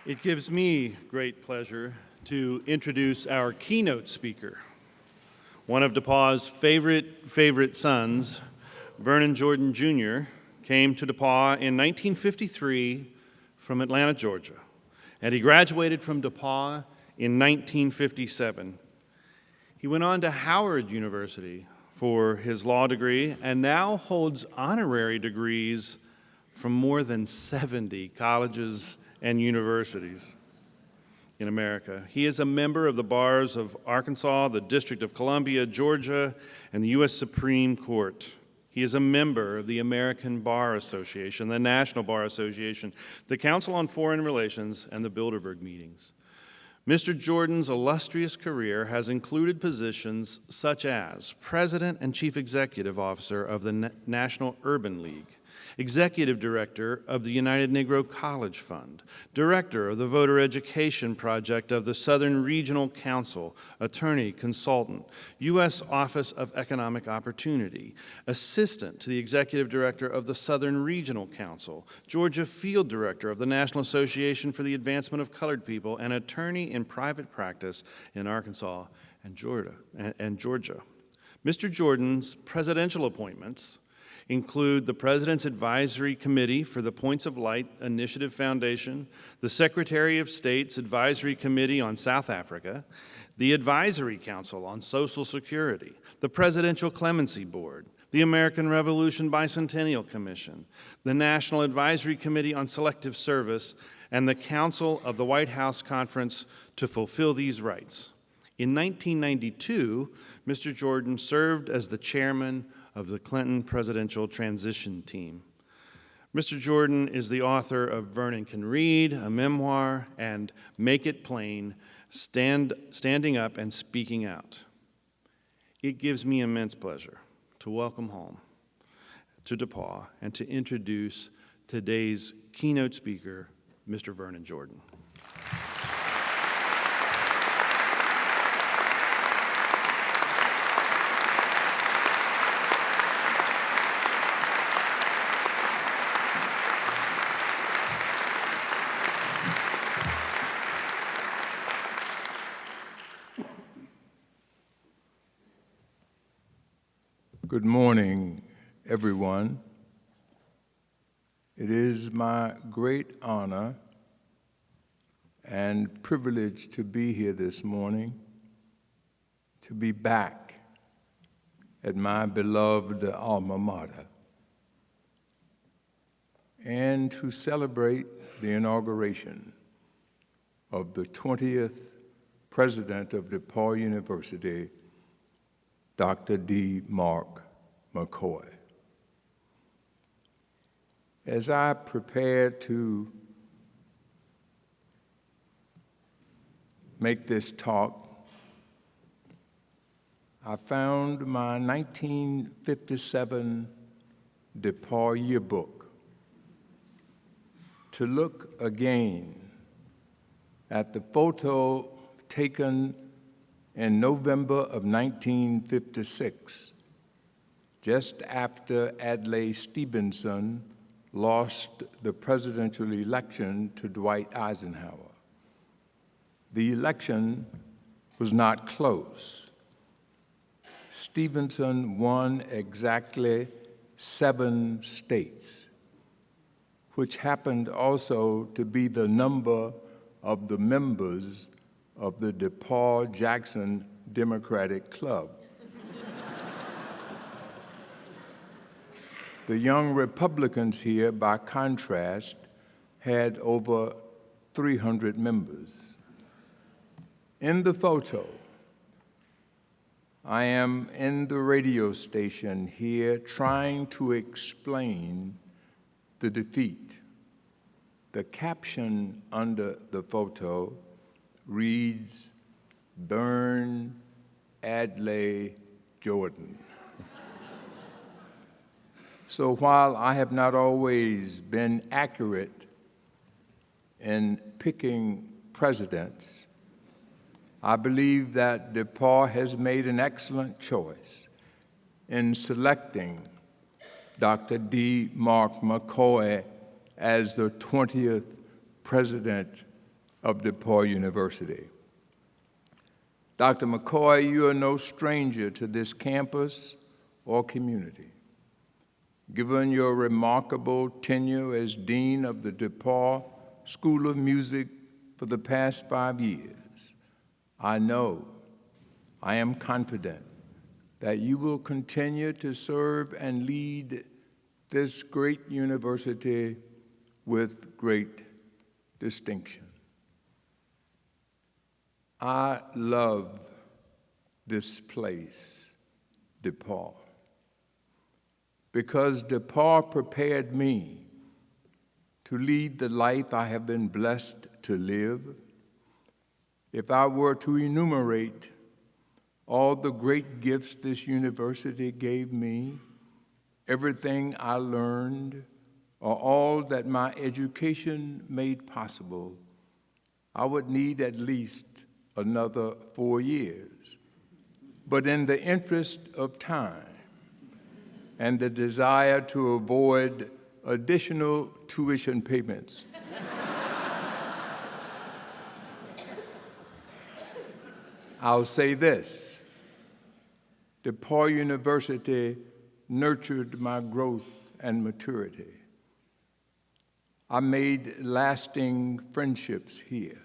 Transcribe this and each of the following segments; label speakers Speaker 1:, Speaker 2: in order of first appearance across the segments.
Speaker 1: It gives me great pleasure to introduce our keynote speaker. One of DePauw's favorite sons, Vernon Jordan Jr., came to DePauw in 1953 from Atlanta, Georgia, and he graduated from DePauw in 1957. He went on to Howard University for his law degree and now holds honorary degrees from more than 70 colleges and universities in America. He is a member of the bars of Arkansas, the District of Columbia, Georgia, and the U.S. Supreme Court. He is a member of the American Bar Association, the National Bar Association, the Council on Foreign Relations, and the Bilderberg meetings. Mr. Jordan's illustrious career has included positions such as President and Chief Executive Officer of the National Urban League, Executive Director of the United Negro College Fund, Director of the Voter Education Project of the Southern Regional Council, Attorney Consultant, U.S. Office of Economic Opportunity, Assistant to the Executive Director of the Southern Regional Council, Georgia Field Director of the National Association for the Advancement of Colored People, and Attorney in private practice in Arkansas and Georgia. Mr. Jordan's presidential appointments include the President's Advisory Committee for the Points of Light Initiative Foundation, the Secretary of State's Advisory Committee on South Africa, the Advisory Council on Social Security, the Presidential Clemency Board, the American Revolution Bicentennial Commission, the National Advisory Committee on Selective Service, and the Council of the White House Conference to fulfill these rights. In 1992, Mr. Jordan served as the chairman of the Clinton Presidential Transition Team. Mr. Jordan is the author of Vernon Can Read, a memoir, and Make It Plain, Standing Up and Speaking Out. It gives me immense pleasure to welcome home to DePauw and to introduce today's keynote speaker, Mr. Vernon Jordan.
Speaker 2: Good morning, everyone. It is my great honor and privilege to be here this morning, to be back at my beloved alma mater, and to celebrate the inauguration of the 20th president of DePauw University, Dr. D. Mark McCoy. As I prepared to make this talk, I found my 1957 DePauw yearbook to look again at the photo taken in November of 1956, just after Adlai Stevenson lost the presidential election to Dwight Eisenhower. The election was not close. Stevenson won exactly 7 states, which happened also to be the number of the members of the DePauw-Jackson Democratic Club. The young Republicans here, by contrast, had over 300 members. In the photo, I am in the radio station here trying to explain the defeat. The caption under the photo reads, "Burn Adlai Jordan." So while I have not always been accurate in picking presidents, I believe that DePauw has made an excellent choice in selecting Dr. D. Mark McCoy as the 20th president of DePauw University. Dr. McCoy, you are no stranger to this campus or community. Given your remarkable tenure as Dean of the DePauw School of Music for the past 5 years, I am confident that you will continue to serve and lead this great university with great distinction. I love this place, DePauw, because DePauw prepared me to lead the life I have been blessed to live. If I were to enumerate all the great gifts this university gave me, everything I learned, or all that my education made possible, I would need at least another 4 years. But in the interest of time and the desire to avoid additional tuition payments, I'll say this: DePauw University nurtured my growth and maturity. I made lasting friendships here.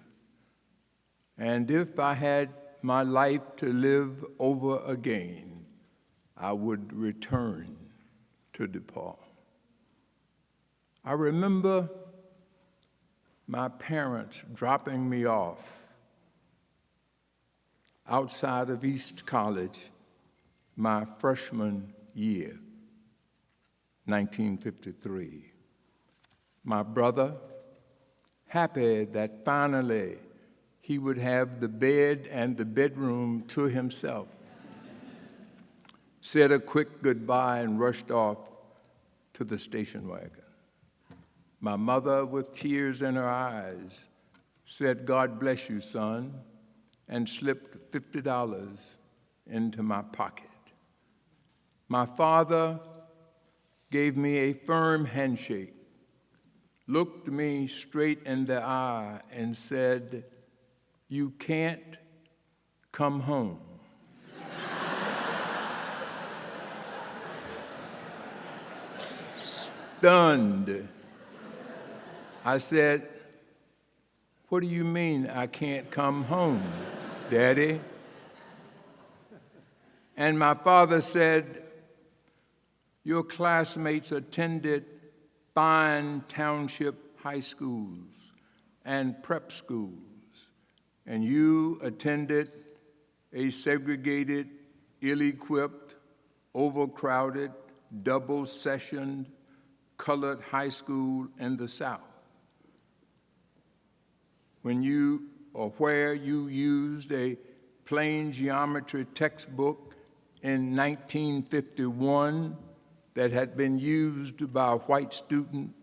Speaker 2: And if I had my life to live over again, I would return to DePauw. I remember my parents dropping me off outside of East College my freshman year, 1953. My brother, happy that finally he would have the bed and the bedroom to himself, said a quick goodbye and rushed off to the station wagon. My mother, with tears in her eyes, said, "God bless you, son," and slipped $50 into my pocket. My father gave me a firm handshake, looked me straight in the eye, and said, "You can't come home." Stunned, I said, "What do you mean I can't come home, Daddy?" And my father said, "Your classmates attended fine township high schools and prep schools, and you attended a segregated, ill-equipped, overcrowded, double-sessioned, colored high school in the South. Where you used a plain geometry textbook in 1951 that had been used by a white student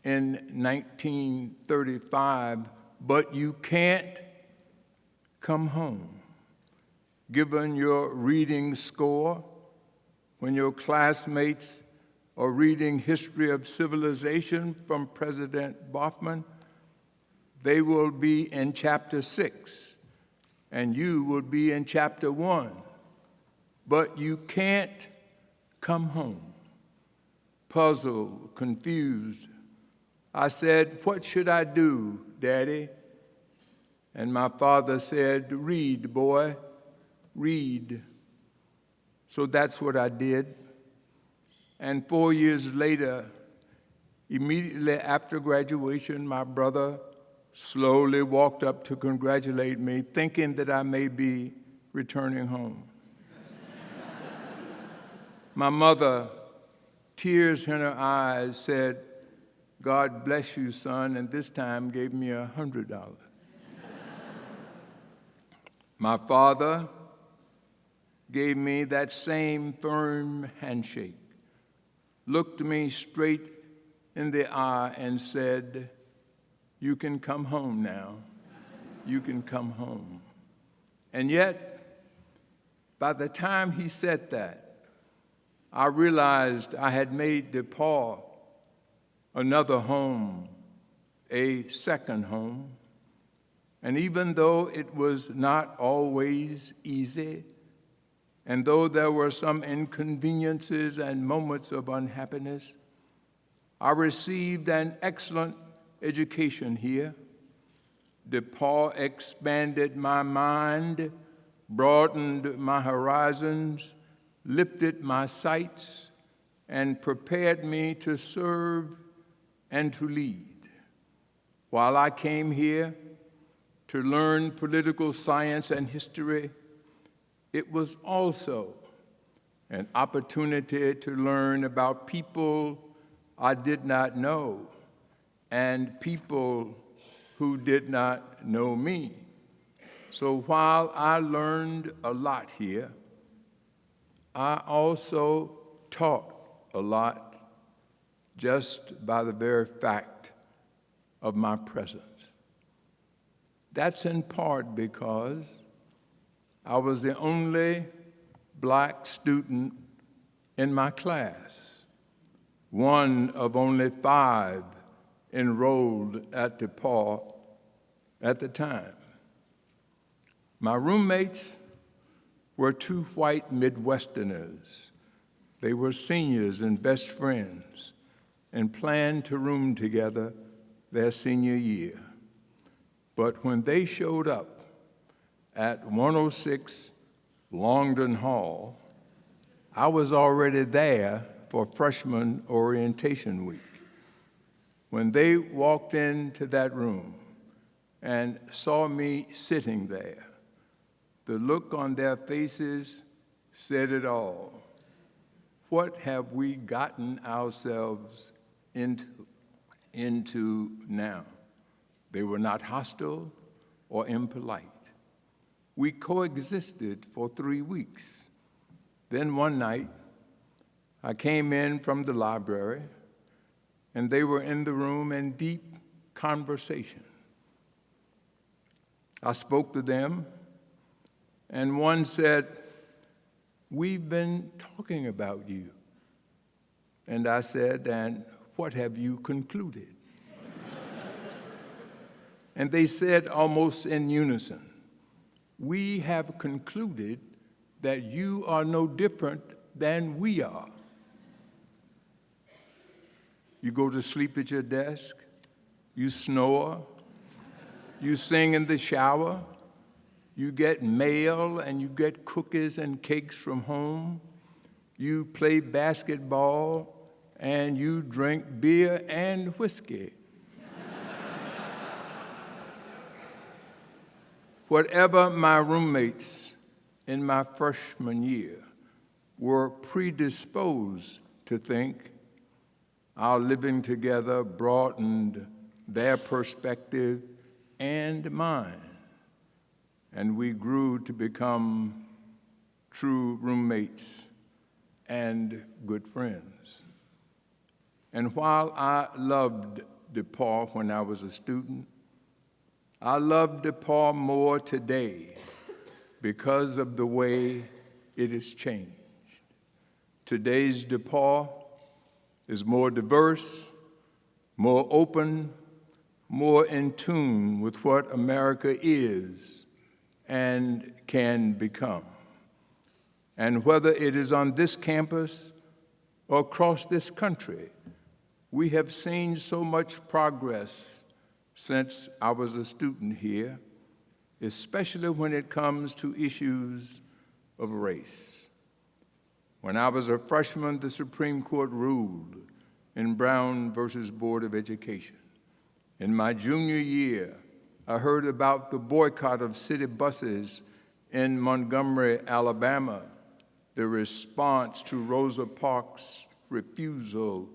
Speaker 2: in 1935, but you can't come home. Given your reading score, when your classmates are reading History of Civilization from President Baughman, they will be in chapter 6, and you will be in chapter 1, but you can't come home." Puzzled, confused, I said, "What should I do, Daddy?" And my father said, "Read, boy, read." So that's what I did. And 4 years later, immediately after graduation, my brother slowly walked up to congratulate me, thinking that I may be returning home. My mother, tears in her eyes, said, "God bless you, son," and this time gave me $100. My father gave me that same firm handshake, looked me straight in the eye, and said, "You can come home now. You can come home." And yet, by the time he said that, I realized I had made DePauw another home, a second home. And even though it was not always easy, and though there were some inconveniences and moments of unhappiness, I received an excellent education here. DePauw expanded my mind, broadened my horizons, lifted my sights, and prepared me to serve and to lead. While I came here to learn political science and history, it was also an opportunity to learn about people I did not know and people who did not know me. So while I learned a lot here, I also taught a lot just by the very fact of my presence. That's in part because I was the only black student in my class, one of only 5 enrolled at DePauw at the time. My roommates were 2 white Midwesterners. They were seniors and best friends and planned to room together their senior year. But when they showed up at 106 Longden Hall, I was already there for freshman orientation week. When they walked into that room and saw me sitting there, the look on their faces said it all. What have we gotten ourselves into now? They were not hostile or impolite. We coexisted for 3 weeks. Then one night, I came in from the library, and they were in the room in deep conversation. I spoke to them, and one said, "We've been talking about you." And I said, "And what have you concluded?" And they said almost in unison, "We have concluded that you are no different than we are. You go to sleep at your desk, you snore, you sing in the shower, you get mail and you get cookies and cakes from home, you play basketball, and you drink beer and whiskey. Whatever my roommates in my freshman year were predisposed to think, our living together broadened their perspective and mine, and we grew to become true roommates and good friends. And while I loved DePauw when I was a student, I love DePauw more today because of the way it has changed. Today's DePauw is more diverse, more open, more in tune with what America is and can become. And whether it is on this campus or across this country, we have seen so much progress since I was a student here, especially when it comes to issues of race. When I was a freshman, the Supreme Court ruled in Brown versus Board of Education. In my junior year, I heard about the boycott of city buses in Montgomery, Alabama, the response to Rosa Parks' refusal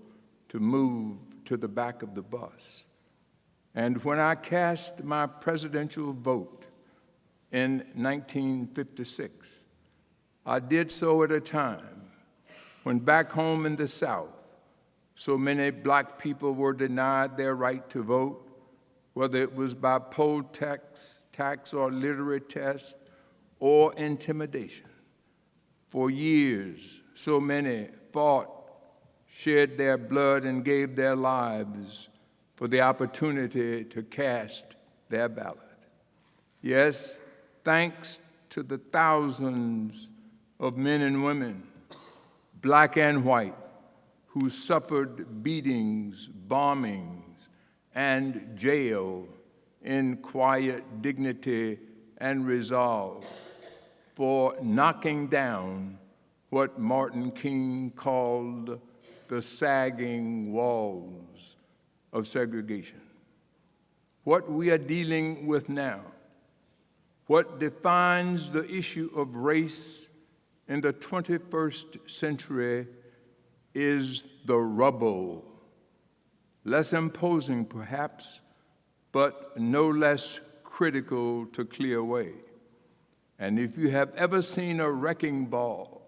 Speaker 2: to move to the back of the bus. And when I cast my presidential vote in 1956, I did so at a time when back home in the South, so many black people were denied their right to vote, whether it was by poll tax or literary test or intimidation. For years, so many fought, shed their blood, and gave their lives for the opportunity to cast their ballot. Yes, thanks to the thousands of men and women, black and white, who suffered beatings, bombings, and jail in quiet dignity and resolve for knocking down what Martin King called the sagging walls of segregation. What we are dealing with now, what defines the issue of race in the 21st century, is the rubble. Less imposing, perhaps, but no less critical to clear away. And if you have ever seen a wrecking ball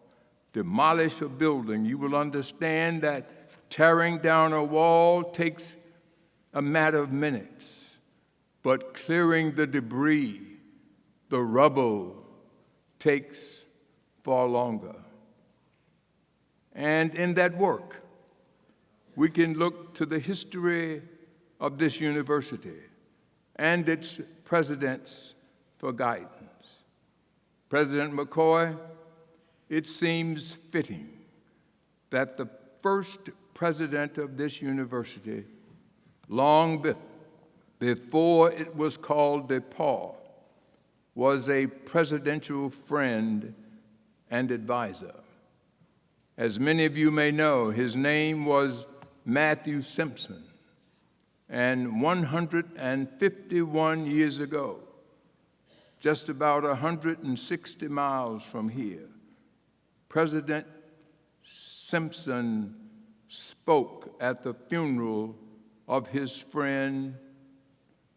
Speaker 2: demolish a building, you will understand that tearing down a wall takes a matter of minutes, but clearing the debris, the rubble, takes far longer. And in that work, we can look to the history of this university and its presidents for guidance. President McCoy, it seems fitting that the first president of this university, long before it was called DePauw, was a presidential friend and advisor. As many of you may know, his name was Matthew Simpson, and 151 years ago, just about 160 miles from here, President Simpson spoke at the funeral of his friend,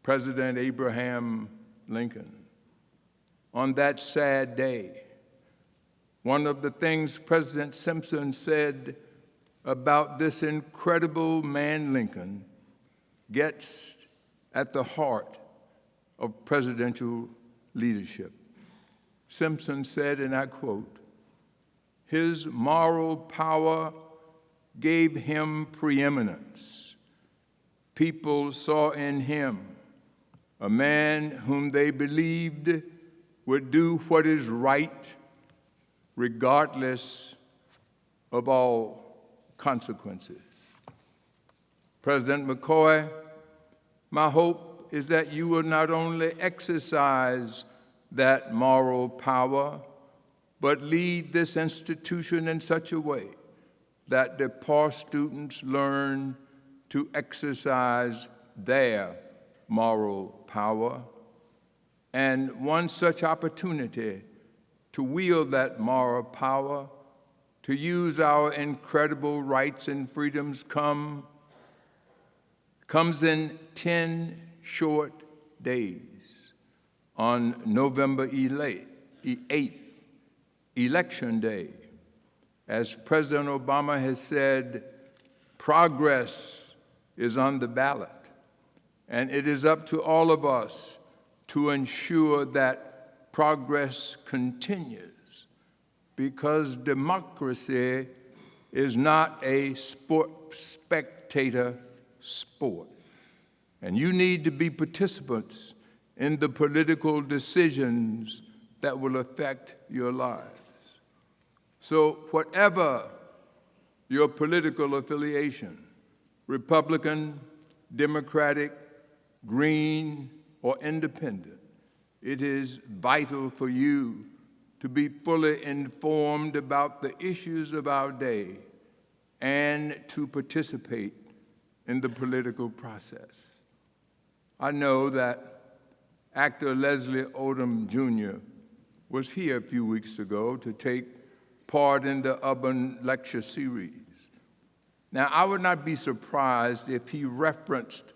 Speaker 2: President Abraham Lincoln. On that sad day, one of the things President Simpson said about this incredible man, Lincoln, gets at the heart of presidential leadership. Simpson said, and I quote, "His moral power gave him preeminence. People saw in him a man whom they believed would do what is right regardless of all consequences." President McCoy, my hope is that you will not only exercise that moral power, but lead this institution in such a way that DePauw students learn to exercise their moral power. And one such opportunity to wield that moral power, to use our incredible rights and freedoms comes in 10 short days. On November 8th, Election Day, as President Obama has said, progress is on the ballot, and it is up to all of us to ensure that progress continues, because democracy is not a spectator sport. And you need to be participants in the political decisions that will affect your lives. So whatever your political affiliation, Republican, Democratic, Green, or Independent, it is vital for you to be fully informed about the issues of our day and to participate in the political process. I know that actor Leslie Odom Jr. was here a few weeks ago to take part in the Urban Lecture Series. Now, I would not be surprised if he referenced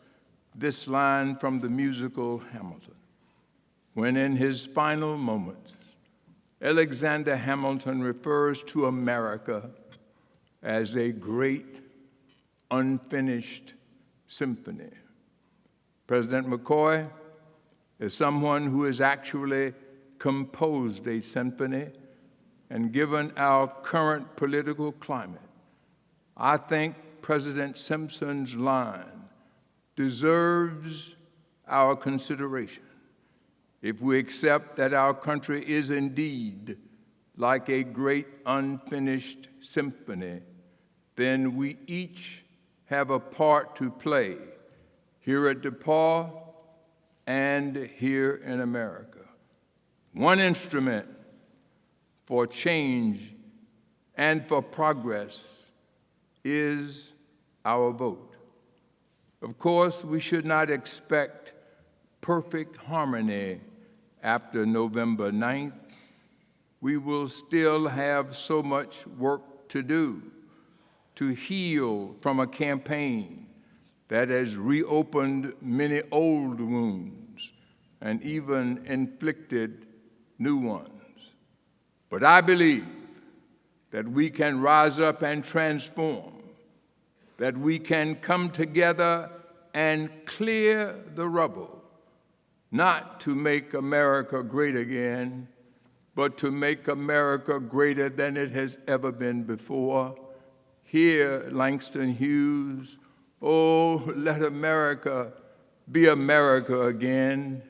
Speaker 2: this line from the musical Hamilton, when in his final moments, Alexander Hamilton refers to America as a great unfinished symphony. President McCoy is someone who has actually composed a symphony, and given our current political climate, I think President Simpson's line deserves our consideration. if we accept that our country is indeed like a great unfinished symphony, then we each have a part to play here at DePauw and here in America. One instrument for change and for progress is our vote. Of course, we should not expect perfect harmony after November 9th. We will still have so much work to do to heal from a campaign that has reopened many old wounds and even inflicted new ones. But I believe that we can rise up and transform, that we can come together and clear the rubble, not to make America great again, but to make America greater than it has ever been before. Here, Langston Hughes, oh, let America be America again,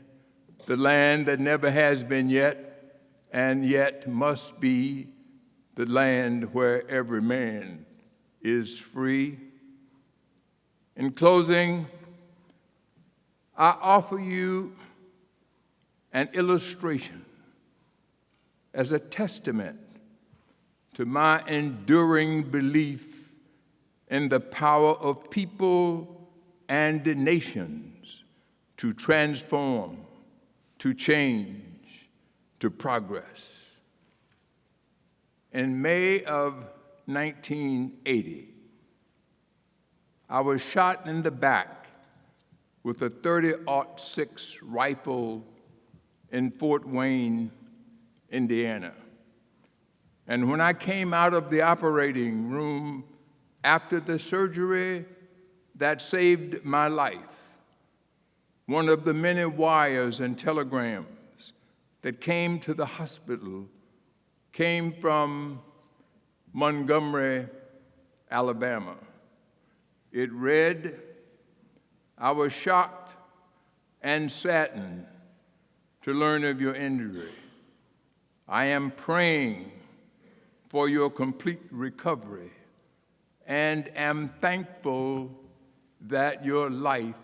Speaker 2: the land that never has been yet, and yet must be the land where every man is free. In closing, I offer you an illustration as a testament to my enduring belief in the power of people and nations to transform, to change, to progress. In May of 1980, I was shot in the back with a .30-06 rifle in Fort Wayne, Indiana. And when I came out of the operating room after the surgery that saved my life, one of the many wires and telegrams that came to the hospital came from Montgomery, Alabama. It read, "I was shocked and saddened to learn of your injury. I am praying for your complete recovery and am thankful that your life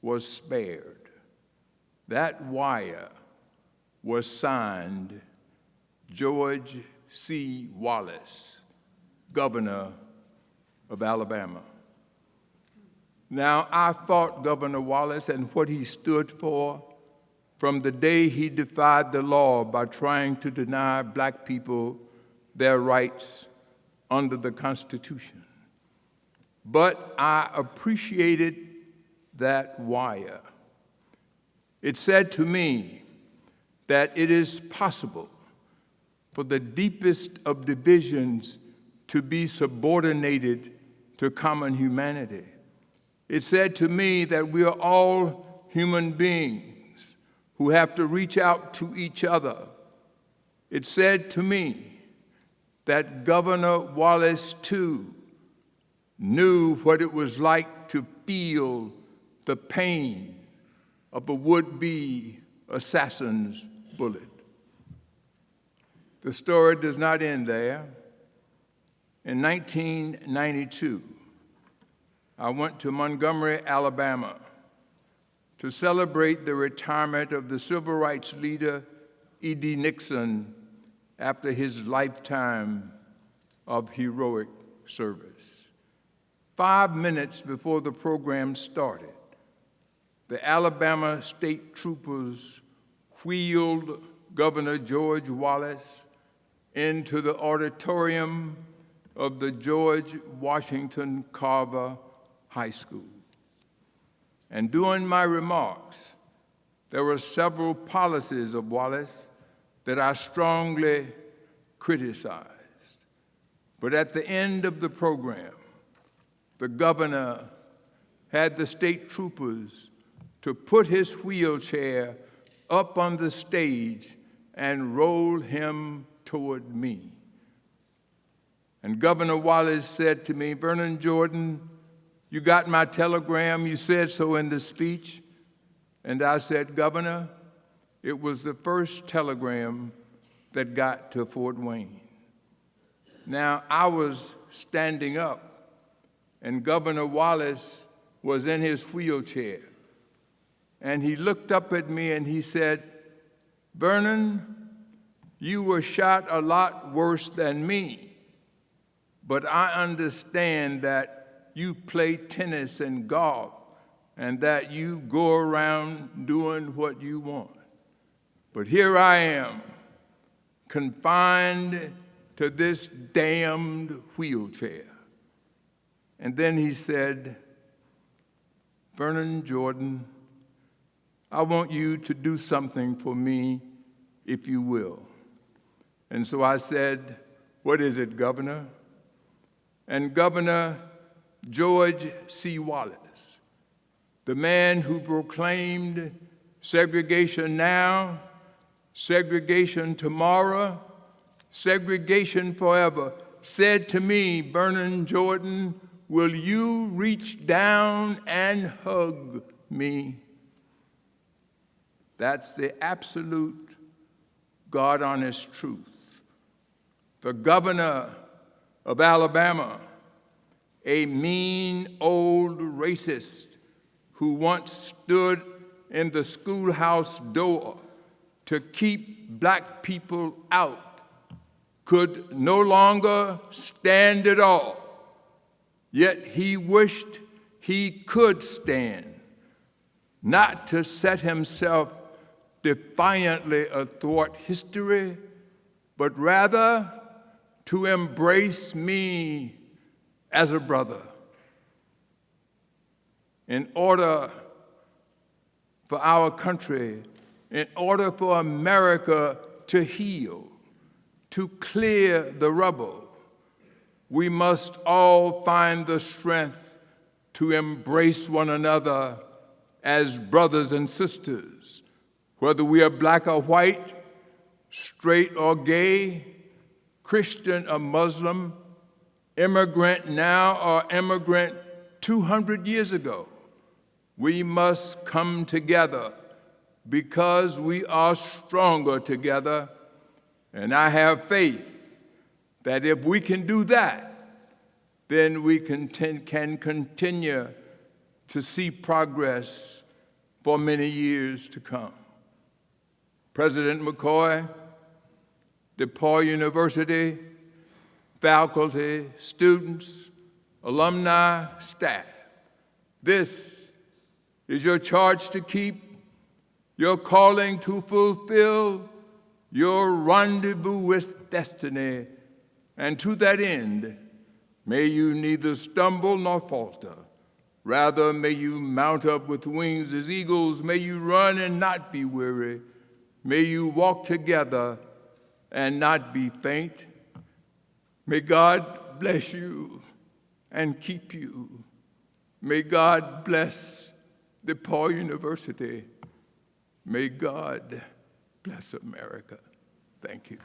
Speaker 2: was spared." That wire was signed George C. Wallace, Governor of Alabama. Now, I fought Governor Wallace and what he stood for from the day he defied the law by trying to deny black people their rights under the Constitution. But I appreciated that wire. It said to me that it is possible for the deepest of divisions to be subordinated to common humanity. It said to me that we are all human beings who have to reach out to each other. It said to me that Governor Wallace, too, knew what it was like to feel the pain of a would-be assassin's bullet. The story does not end there. In 1992, I went to Montgomery, Alabama, to celebrate the retirement of the civil rights leader E.D. Nixon after his lifetime of heroic service. 5 minutes before the program started, the Alabama state troopers wheeled Governor George Wallace into the auditorium of the George Washington Carver High School. And during my remarks, there were several policies of Wallace that I strongly criticized. But at the end of the program, the governor had the state troopers to put his wheelchair up on the stage and roll him toward me. And Governor Wallace said to me, "Vernon Jordan, you got my telegram, you said so in the speech." And I said, "Governor, It was the first telegram that got to Fort Wayne. Now, I was standing up, and Governor Wallace was in his wheelchair. And he looked up at me and he said, "Vernon, you were shot a lot worse than me, but I understand that you play tennis and golf and that you go around doing what you want. But here I am, confined to this damned wheelchair." And then he said, "Vernon Jordan, I want you to do something for me, if you will." And so I said, "What is it, Governor?" And Governor George C. Wallace, the man who proclaimed segregation now, segregation tomorrow, segregation forever, said to me, "Vernon Jordan, will you reach down and hug me?" That's the absolute, God-honest truth. The governor of Alabama, a mean old racist who once stood in the schoolhouse door to keep black people out, could no longer stand at all. Yet he wished he could stand, not to set himself defiantly athwart history, but rather to embrace me as a brother. In order for our country, in order for America to heal, to clear the rubble, we must all find the strength to embrace one another as brothers and sisters, whether we are black or white, straight or gay, Christian or Muslim, immigrant now or immigrant 200 years ago. We must come together because we are stronger together, and I have faith that if we can do that, then we can continue to see progress for many years to come. President McCoy, DePauw University, faculty, students, alumni, staff, this is your charge to keep, your calling to fulfill, your rendezvous with destiny. And to that end, may you neither stumble nor falter. Rather, may you mount up with wings as eagles. May you run and not be weary. May you walk together and not be faint. May God bless you and keep you. May God bless DePauw University. May God bless America. Thank you.